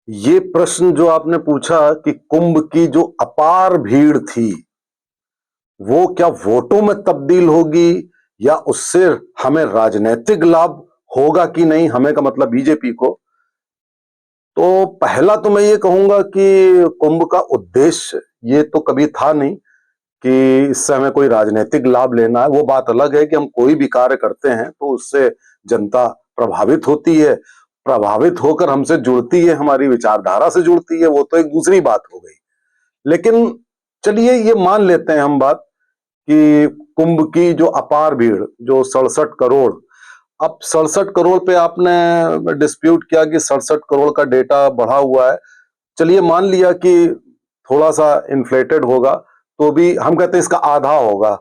ये प्रश्न जो आपने पूछा कि कुंभ की जो अपार भीड़ थी, वो क्या वोटों में तब्दील होगी या उससे हमें राजनीतिक लाभ होगा कि नहीं, हमें का मतलब बीजेपी को। तो पहला तो मैं ये कहूंगा कि कुंभ का उद्देश्य ये तो कभी था नहीं कि इससे हमें कोई राजनीतिक लाभ लेना है। वो बात अलग है कि हम कोई भी कार्य करते हैं तो उससे जनता प्रभावित होती है, प्रभावित होकर हमसे जुड़ती है, हमारी विचारधारा से जुड़ती है, वो तो एक दूसरी बात हो गई। लेकिन चलिए ये मान लेते हैं हम बात कि कुंभ की जो अपार भीड़, जो 67 करोड़, अब 67 करोड़ पे आपने डिस्प्यूट किया कि 67 करोड़ का डेटा बढ़ा हुआ है। चलिए मान लिया कि थोड़ा सा इन्फ्लेटेड होगा, तो भी हम कहते हैं इसका आधा होगा।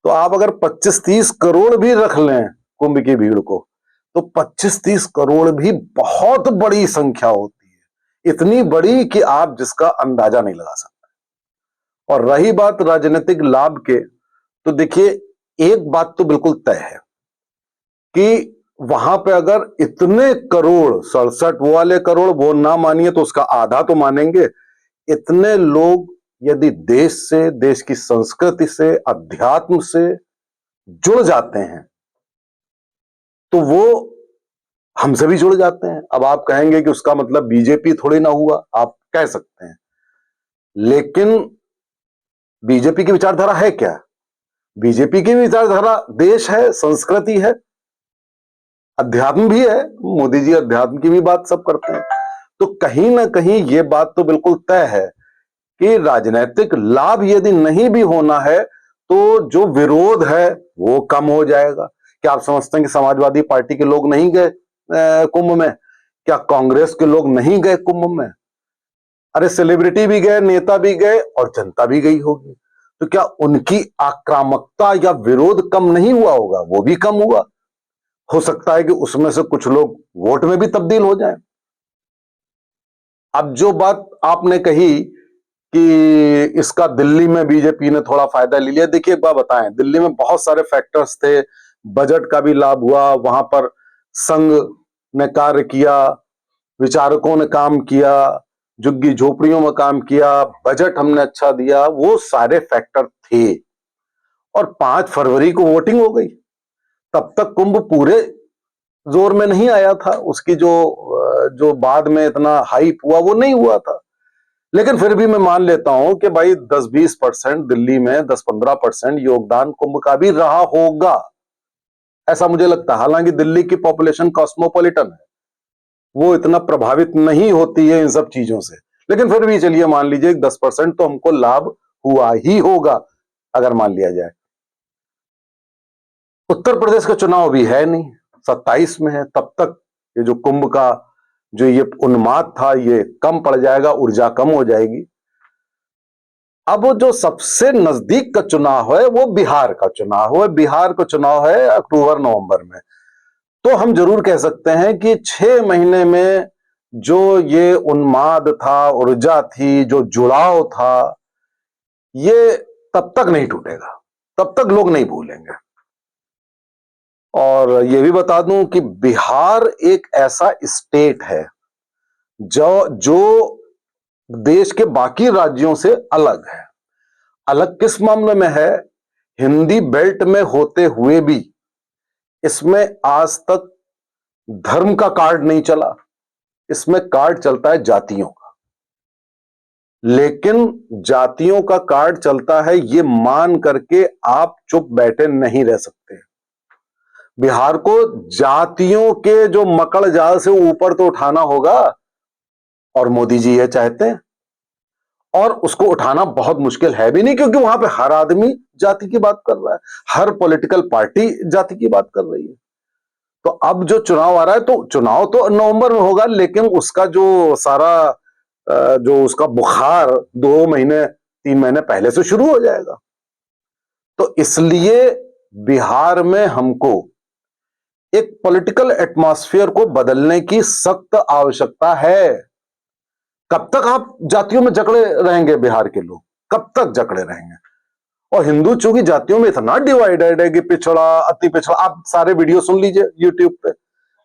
तो आप अगर 25-30 करोड़ भी रख लें कुंभ की भीड़ को, तो 25-30 करोड़ भी बहुत बड़ी संख्या होती है, इतनी बड़ी कि आप जिसका अंदाजा नहीं लगा सकते। और रही बात राजनीतिक लाभ के, तो देखिए एक बात तो बिल्कुल तय है कि वहां पे अगर इतने करोड़, 67 वो वाले करोड़ वो ना मानिए तो उसका आधा तो मानेंगे, इतने लोग यदि देश से, देश की संस्कृति से, अध्यात्म से जुड़ जाते हैं तो वो हमसे भी जुड़ जाते हैं। अब आप कहेंगे कि उसका मतलब बीजेपी थोड़ी ना हुआ, आप कह सकते हैं, लेकिन बीजेपी की विचारधारा है क्या? बीजेपी की विचारधारा देश है, संस्कृति है, अध्यात्म भी है। मोदी जी अध्यात्म की भी बात सब करते हैं। तो कहीं ना कहीं ये बात तो बिल्कुल तय है कि राजनीतिक लाभ यदि नहीं भी होना है तो जो विरोध है वो कम हो जाएगा। क्या आप समझते हैं कि समाजवादी पार्टी के लोग नहीं गए कुंभ में? क्या कांग्रेस के लोग नहीं गए कुंभ में? अरे सेलिब्रिटी भी गए, नेता भी गए और जनता भी गई होगी। तो क्या उनकी आक्रामकता या विरोध कम नहीं हुआ होगा? वो भी कम हुआ। हो सकता है कि उसमें से कुछ लोग वोट में भी तब्दील हो जाएं। अब जो बात आपने कही कि इसका दिल्ली में बीजेपी ने थोड़ा फायदा ले लिया, देखिए एक बात बताएं, दिल्ली में बहुत सारे फैक्टर्स थे, बजट का भी लाभ हुआ, वहां पर संघ ने कार्य किया, विचारकों ने काम किया, झुग्गी झोपड़ियों में काम किया, बजट हमने अच्छा दिया, वो सारे फैक्टर थे। और 5 फरवरी को वोटिंग हो गई। तब तक कुंभ पूरे जोर में नहीं आया था, उसकी जो जो बाद में इतना हाइप हुआ वो नहीं हुआ था। लेकिन फिर भी मैं मान लेता हूं कि भाई 10-20% दिल्ली में, 10-15% योगदान कुंभ का भी रहा होगा, ऐसा मुझे लगता है। हालांकि दिल्ली की पॉपुलेशन कॉस्मोपॉलिटन है, वो इतना प्रभावित नहीं होती है इन सब चीजों से, लेकिन फिर भी चलिए मान लीजिए 10% तो हमको लाभ हुआ ही होगा अगर मान लिया जाए। उत्तर प्रदेश का चुनाव भी है नहीं, 27 में है, तब तक ये जो कुंभ का जो ये उन्माद था ये कम पड़ जाएगा, ऊर्जा कम हो जाएगी। अब जो सबसे नजदीक का चुनाव है वो बिहार का चुनाव है। बिहार का चुनाव है अक्टूबर-नवंबर में। तो हम जरूर कह सकते हैं कि 6 महीने में जो ये उन्माद था, ऊर्जा थी, जो जुड़ाव था, ये तब तक नहीं टूटेगा, तब तक लोग नहीं भूलेंगे। और ये भी बता दूं कि बिहार एक ऐसा स्टेट है जो देश के बाकी राज्यों से अलग है। अलग किस मामले में है? हिंदी बेल्ट में होते हुए भी इसमें आज तक धर्म का कार्ड नहीं चला, इसमें कार्ड चलता है जातियों का। लेकिन जातियों का कार्ड चलता है ये मान करके आप चुप बैठे नहीं रह सकते। बिहार को जातियों के जो मकड़ जाल से ऊपर तो उठाना होगा, और मोदी जी ये चाहते हैं। और उसको उठाना बहुत मुश्किल है भी नहीं, क्योंकि वहां पे हर आदमी जाति की बात कर रहा है, हर पॉलिटिकल पार्टी जाति की बात कर रही है। तो अब जो चुनाव आ रहा है, तो चुनाव तो नवंबर में होगा, लेकिन उसका जो सारा जो उसका बुखार 2 महीने 3 महीने पहले से शुरू हो जाएगा। तो इसलिए बिहार में हमको एक पॉलिटिकल एटमॉस्फेयर को बदलने की सख्त आवश्यकता है। कब तक आप जातियों में जकड़े रहेंगे? बिहार के लोग कब तक जकड़े रहेंगे? और हिंदू चूंकि जातियों में इतना डिवाइडेड है कि पिछड़ा, अति पिछड़ा, आप सारे वीडियो सुन लीजिए यूट्यूब पे,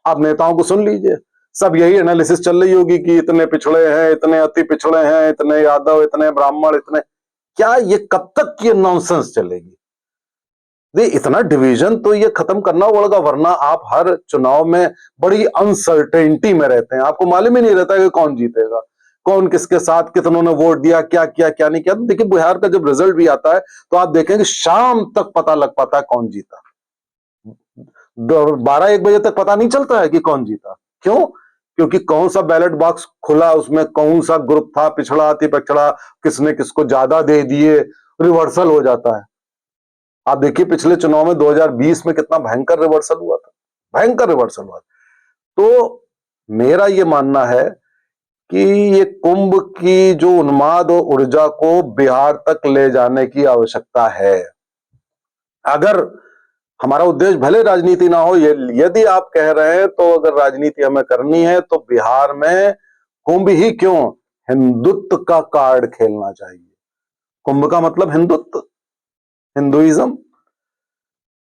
आप नेताओं को सुन लीजिए, सब यही एनालिसिस चल रही होगी कि इतने पिछड़े हैं, इतने अति पिछड़े हैं, इतने यादव, इतने ब्राह्मण, इतने, क्या ये कब तक ये नॉनसेंस चलेगी? इतना डिवीजन तो ये खत्म करना पड़ेगा, वरना आप हर चुनाव में बड़ी अनसर्टेनिटी में रहते हैं, आपको मालूम ही नहीं रहता कि कौन जीतेगा, कौन किसके साथ, कितनों ने वोट दिया, क्या किया क्या नहीं किया। तो देखिए बिहार का जब रिजल्ट भी आता है तो आप देखेंगे शाम तक पता लग पाता है कौन जीता, 12-1 बजे तक पता नहीं चलता है कि कौन जीता। क्यों? क्योंकि कौन सा बैलेट बॉक्स खुला, उसमें कौन सा ग्रुप था, पिछड़ा अति पिछड़ा, किसने किसको ज्यादा दे दिए, रिवर्सल हो जाता है। आप देखिए पिछले चुनाव में 2020 में कितना भयंकर रिवर्सल हुआ था, भयंकर रिवर्सल हुआ। तो मेरा ये मानना है कि ये कुंभ की जो उन्माद और ऊर्जा को बिहार तक ले जाने की आवश्यकता है। अगर हमारा उद्देश्य भले राजनीति ना हो, यदि आप कह रहे हैं तो अगर राजनीति हमें करनी है तो बिहार में कुंभ ही क्यों, हिंदुत्व का कार्ड खेलना चाहिए। कुंभ का मतलब हिंदुत्व, हिंदुइज्म।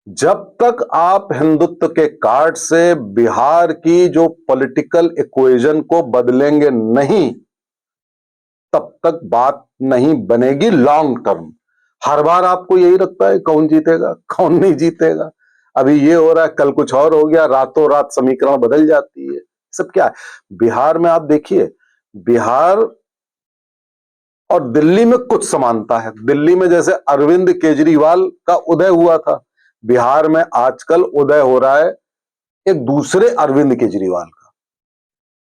जब तक आप हिंदुत्व के कार्ड से बिहार की जो पॉलिटिकल इक्वेशन को बदलेंगे नहीं, तब तक बात नहीं बनेगी लॉन्ग टर्म। हर बार आपको यही लगता है कौन जीतेगा, कौन नहीं जीतेगा, अभी ये हो रहा है, कल कुछ और हो गया, रातों रात समीकरण बदल जाती है। सब क्या है बिहार में, आप देखिए बिहार और दिल्ली में कुछ समानता है। दिल्ली में जैसे अरविंद केजरीवाल का उदय हुआ था, बिहार में आजकल उदय हो रहा है एक दूसरे अरविंद केजरीवाल का।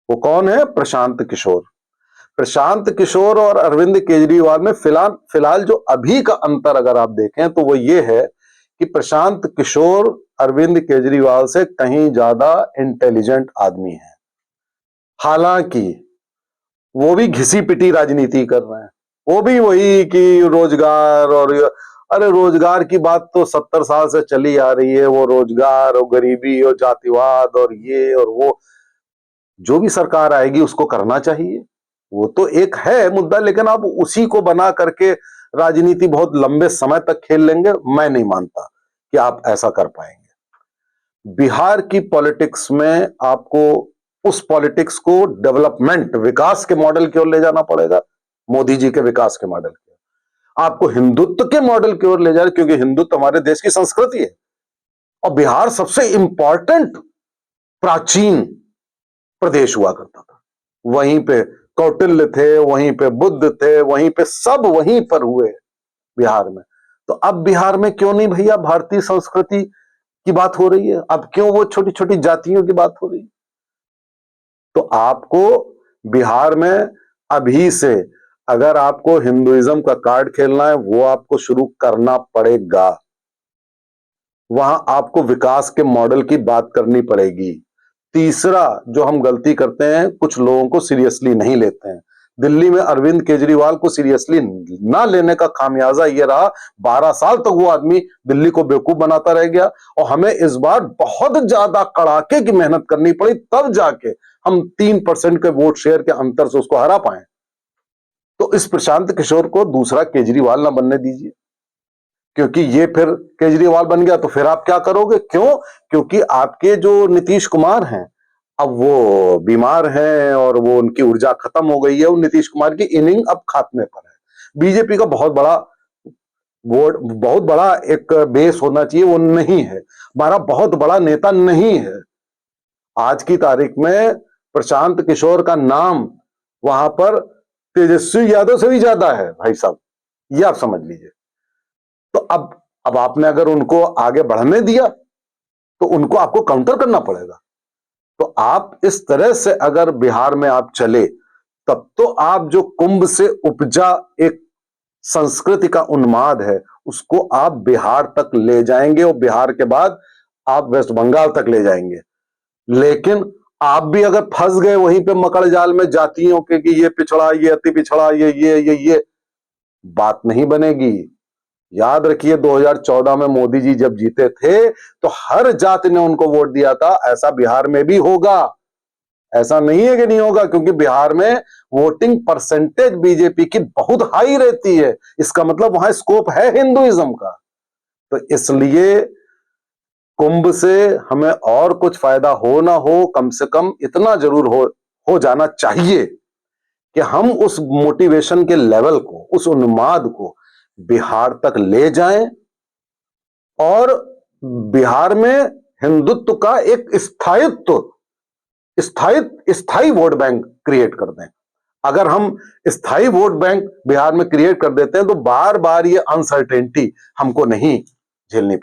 वो कौन है? प्रशांत किशोर। प्रशांत किशोर और अरविंद केजरीवाल में फिलहाल जो अभी का अंतर अगर आप देखें तो वो ये है कि प्रशांत किशोर अरविंद केजरीवाल से कहीं ज्यादा इंटेलिजेंट आदमी है। हालांकि वो भी घिसी पिटी राजनीति कर रहे हैं, वो भी वही कि रोजगार और, अरे रोजगार की बात तो 70 साल से चली आ रही है, वो रोजगार और गरीबी और जातिवाद और ये और वो, जो भी सरकार आएगी उसको करना चाहिए, वो तो एक है मुद्दा। लेकिन आप उसी को बना करके राजनीति बहुत लंबे समय तक खेल लेंगे, मैं नहीं मानता कि आप ऐसा कर पाएंगे। बिहार की पॉलिटिक्स में आपको उस पॉलिटिक्स को डेवलपमेंट, विकास के मॉडल की ओर ले जाना पड़ेगा, मोदी जी के विकास के मॉडल की ओर। आपको हिंदुत्व के मॉडल की ओर ले जाए, क्योंकि हिंदुत्व हमारे देश की संस्कृति है और बिहार सबसे इंपॉर्टेंट प्राचीन प्रदेश हुआ करता था। वहीं पे कौटिल्य थे, वहीं पे बुद्ध थे, वहीं पे सब वहीं पर हुए बिहार में। तो अब बिहार में क्यों नहीं भैया भारतीय संस्कृति की बात हो रही है, अब क्यों वो छोटी छोटी जातियों की बात हो रही है? तो आपको बिहार में अभी से अगर आपको हिंदुइज्म का कार्ड खेलना है, वो आपको शुरू करना पड़ेगा। वहां आपको विकास के मॉडल की बात करनी पड़ेगी। तीसरा जो हम गलती करते हैं, कुछ लोगों को सीरियसली नहीं लेते हैं। दिल्ली में अरविंद केजरीवाल को सीरियसली ना लेने का खामियाजा ये रहा, 12 साल तक वो आदमी दिल्ली को बेवकूफ बनाता रह गया और हमें इस बार बहुत ज्यादा कड़ाके की मेहनत करनी पड़ी, तब जाके हम 3% के वोट शेयर के अंतर से उसको हरा पाए। तो इस प्रशांत किशोर को दूसरा केजरीवाल ना बनने दीजिए, क्योंकि ये फिर केजरीवाल बन गया तो फिर आप क्या करोगे? क्यों? क्योंकि आपके जो नीतीश कुमार हैं अब वो बीमार हैं और वो उनकी ऊर्जा खत्म हो गई है, वो नीतीश कुमार की इनिंग अब खात्मे पर है। बीजेपी का बहुत बड़ा वोट, बहुत बड़ा एक बेस होना चाहिए, वो नहीं है। हमारा बहुत बड़ा नेता नहीं है। आज की तारीख में प्रशांत किशोर का नाम वहां पर तेजस्वी यादव से भी ज्यादा है भाई साहब, ये आप समझ लीजिए। तो अब आपने अगर उनको आगे बढ़ने दिया तो उनको आपको काउंटर करना पड़ेगा। तो आप इस तरह से अगर बिहार में आप चले, तब तो आप जो कुंभ से उपजा एक संस्कृति का उन्माद है उसको आप बिहार तक ले जाएंगे और बिहार के बाद आप वेस्ट बंगाल तक ले जाएंगे। लेकिन आप भी अगर फंस गए वहीं पे मकड़ जाल में जातियों के कि ये पिछड़ा, ये अति पिछड़ा, ये बात नहीं बनेगी। याद रखिए 2014 में मोदी जी जब जीते थे तो हर जाति ने उनको वोट दिया था, ऐसा बिहार में भी होगा, ऐसा नहीं है कि नहीं होगा, क्योंकि बिहार में वोटिंग परसेंटेज बीजेपी की बहुत हाई रहती है, इसका मतलब वहां स्कोप है हिंदुइज्म का। तो इसलिए कुंभ से हमें और कुछ फायदा हो ना हो, कम से कम इतना जरूर हो जाना चाहिए कि हम उस मोटिवेशन के लेवल को, उस उन्माद को बिहार तक ले जाएं और बिहार में हिंदुत्व का एक स्थायी वोट बैंक क्रिएट कर दें। अगर हम स्थायी वोट बैंक बिहार में क्रिएट कर देते हैं तो बार बार ये अनसर्टेनिटी हमको नहीं झेलनी